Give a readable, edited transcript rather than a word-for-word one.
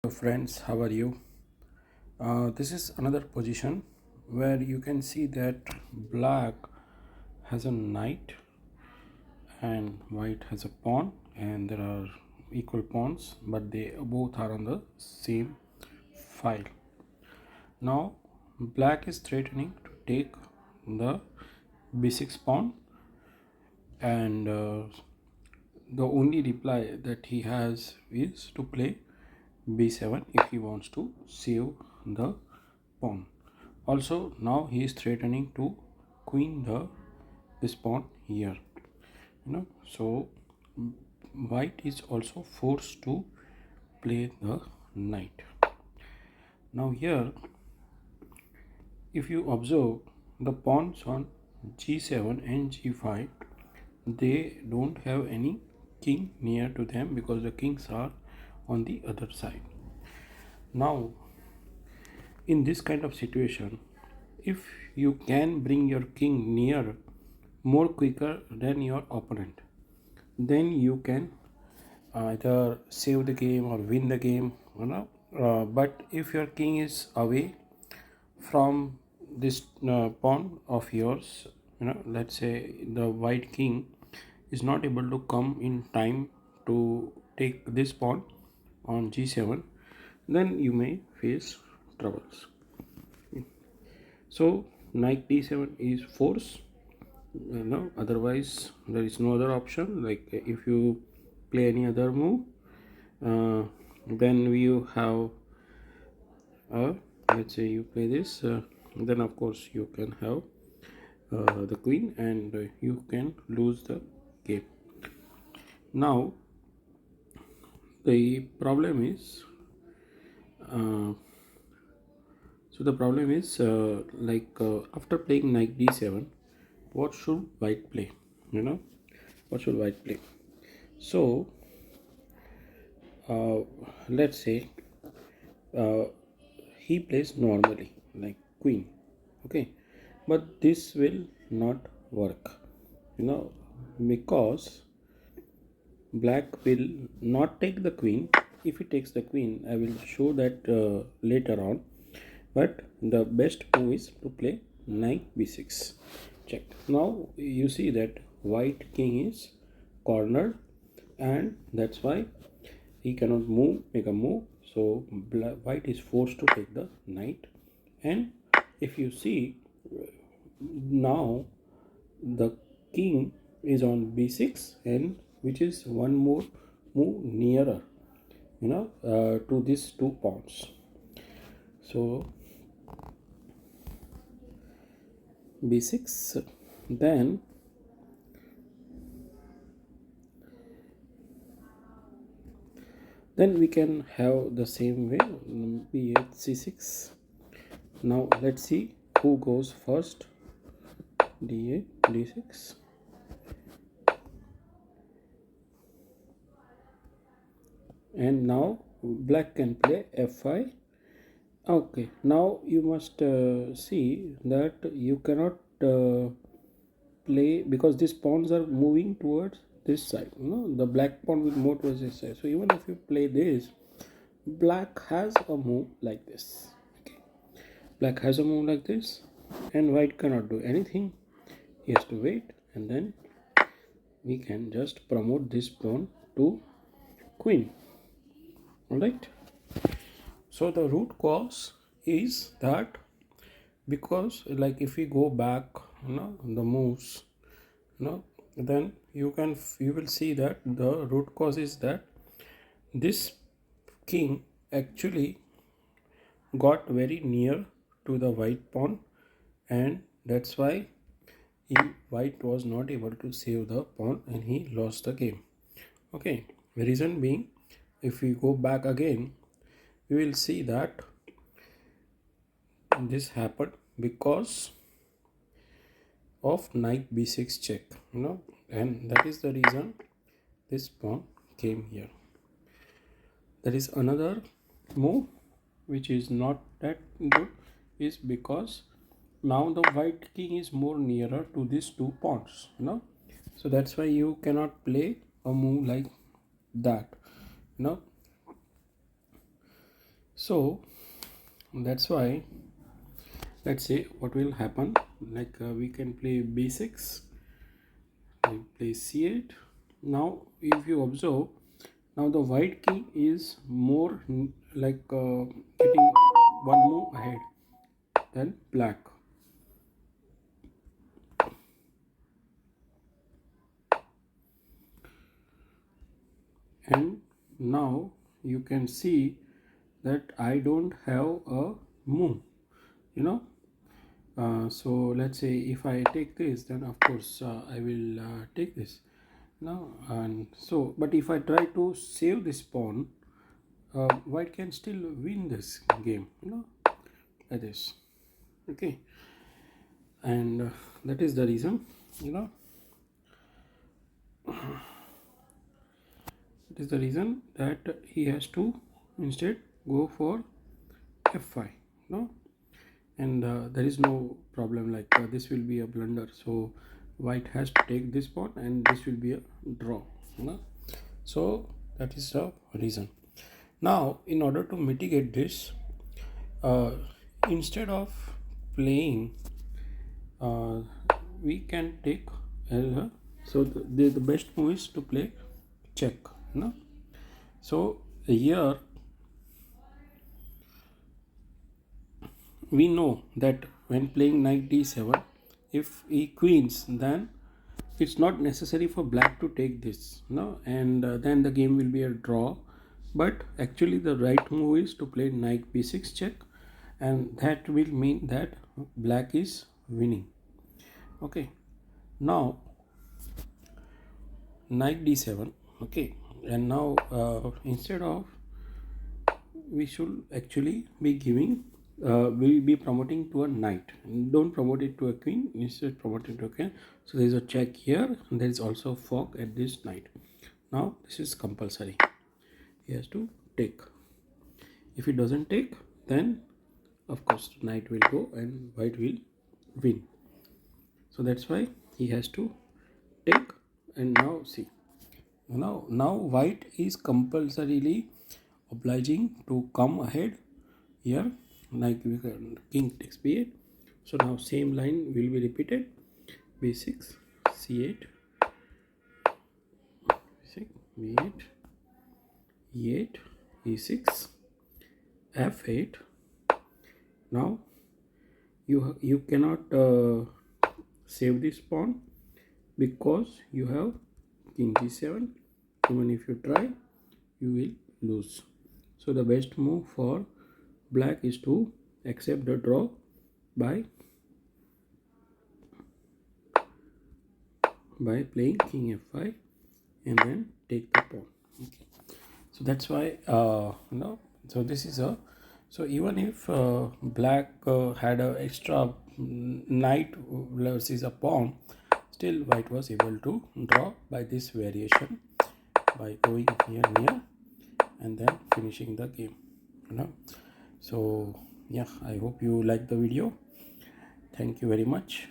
Hello friends, how are you? This is another position where you can see that black has a knight and white has a pawn, and there are equal pawns, but they both are on the same file. Now black is threatening to take the b6 pawn, and the only reply that he has is to play b7 if he wants to save the pawn. Also, now he is threatening to queen this pawn here. So white is also forced to play the knight. Now here, if you observe the pawns on g7 and g5, they don't have any king near to them because the kings are on the other side. Now in this kind of situation, if you can bring your king near more quicker than your opponent, then you can either save the game or win the game, but if your king is away from this pawn of yours, let's say the white king is not able to come in time to take this pawn on g7, then you may face troubles. So knight d7 is force, otherwise there is no other option. Like if you play any other move, then you have let's say you play this, then of course you can have the queen, and you can lose the game. Now the problem is after playing knight d7, what should white play? What should white play? So let's say he plays normally like queen, okay, but this will not work, because black will not take the queen. If he takes the queen, I will show that later on, but the best move is to play knight b6 check. Now you see that white king is cornered, and that's why he cannot make a move. So white is forced to take the knight, and if you see, now the king is on b6, and which is one more move nearer to these two pawns. So b6, then we can have the same way, b8 c6. Now let's see who goes first. d8 d6, and now black can play f5. Okay, now you must see that you cannot play, because these pawns are moving towards this side. The black pawn will move towards this side. So even if you play this, black has a move like this. Okay, black has a move like this, and white cannot do anything. He has to wait, and then we can just promote this pawn to queen. All right. So the root cause is that, because like if we go back, the moves, then you will see that the root cause is that this king actually got very near to the white pawn, and that's why white was not able to save the pawn, and he lost the game. Okay, the reason being, if we go back again, we will see that this happened because of knight b6 check, and that is the reason this pawn came here. There is another move which is not that good, is because now the white king is more nearer to these two pawns, so that's why you cannot play a move like that. So that's why, let's say what will happen, like we can play b6, we play c8. Now if you observe, now the white king is more like getting one move ahead than black. And now you can see that I don't have a move, you know. So let's say if I take this, then of course I will take this now. And so, but if I try to save this pawn, white can still win this game, you know, like this. Okay, and that is the reason, you know, it is the reason that he has to instead go for f5, no. And there is no problem, like this will be a blunder, so white has to take this pawn and this will be a draw, you know? So that is the reason. Now in order to mitigate this, uh, instead of playing, uh, we can take so the best move is to play check, you know? So here we know that when playing knight d7, if he queens, then it's not necessary for black to take this, no, and then the game will be a draw. But actually the right move is to play knight b6 check, and that will mean that black is winning. Okay, now knight d7. Okay, and now instead of, we should actually be giving, we'll be promoting to a knight, don't promote it to a queen, instead promote it to a queen. So there is a check here, and there is also fork at this knight. Now this is compulsory, he has to take. If he doesn't take, then of course knight will go and white will win. So that's why he has to take. And now see, now white is compulsorily obliging to come ahead here, like we can king takes b8. So now same line will be repeated, b6 c8 b6 b8 e8 e6 f8. Now you cannot save this pawn because you have king g7. Even if you try, you will lose. So the best move for black is to accept the draw by playing king f5 and then take the pawn. Okay. So that's why so this is a, so even if black had a extra knight versus a pawn, still white was able to draw by this variation, by going here near and then finishing the game, you know. So yeah, I hope you like the video. Thank you very much.